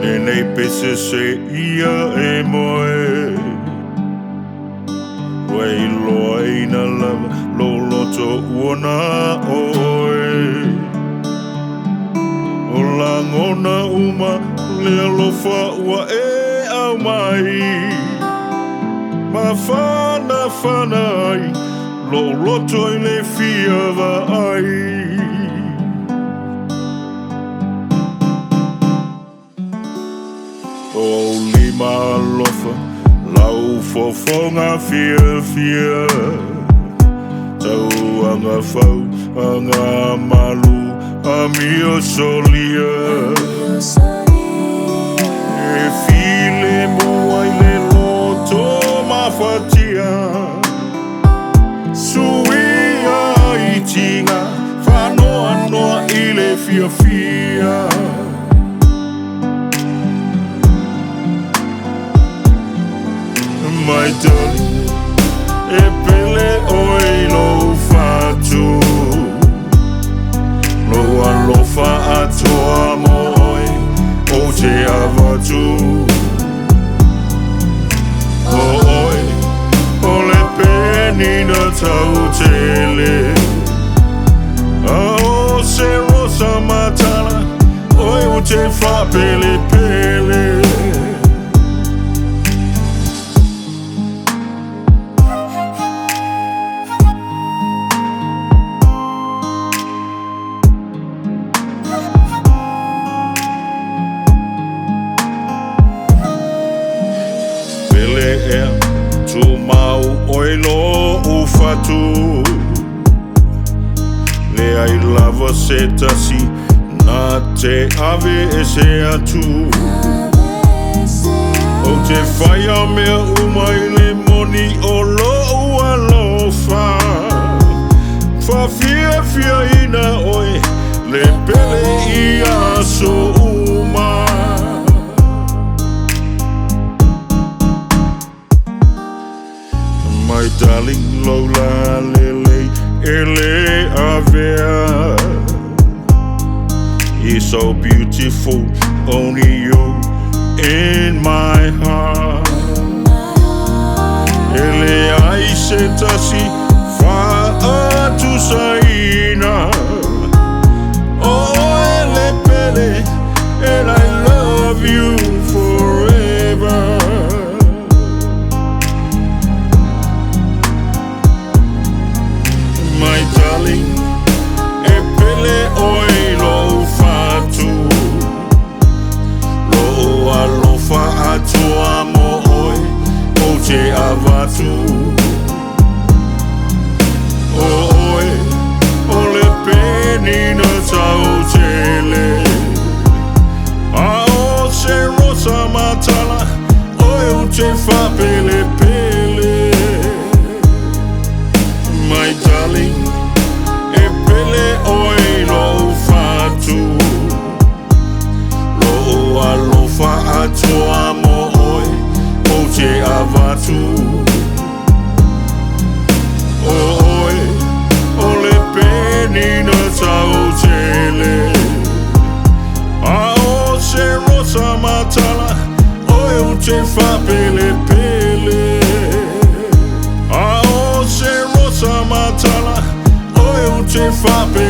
Nenei pese se ia e moe Wei loa ina lava lo loto uona oe O la ngona uma le alofa ua e au mai Ma whana whana ai lo loto i le fia wa ai O lima alofa lau fofonga fia Tau anga fau anga malu Amio solia E file mua i le loto mafatia Suia i tinga Whanoa noa i le fia My darling E pele oi lo fatu Lo alofa atoa moi O te avatu O oi O le penina tau tele A o se rosa matala Oi o te fa pele pele Tu mau oi lo ufatu Le ai lava se tasi Na te ave e se atu O te whaia mea umai le moni o lo ua lofa Fia ina oi Le pele ia so uma My darling Lola Lele Ele Avea You're so beautiful Only you in my heart Ele aise tasi Fa'a tu saina Oh ele pele And I love you forever My darling, e pele oi lo fatu Lo alofa atua mo oi O te avatu O oi, o le penina tau tele A o se rosa matala Oi o te fa pele pele My darling, e pele oi lo fatu Lo alofa atoa mo oi O te avatu O oi, o le penina tau tele A o se rosa matala Oi o te fa pele pele A o se rosa matala Oi o te fa pele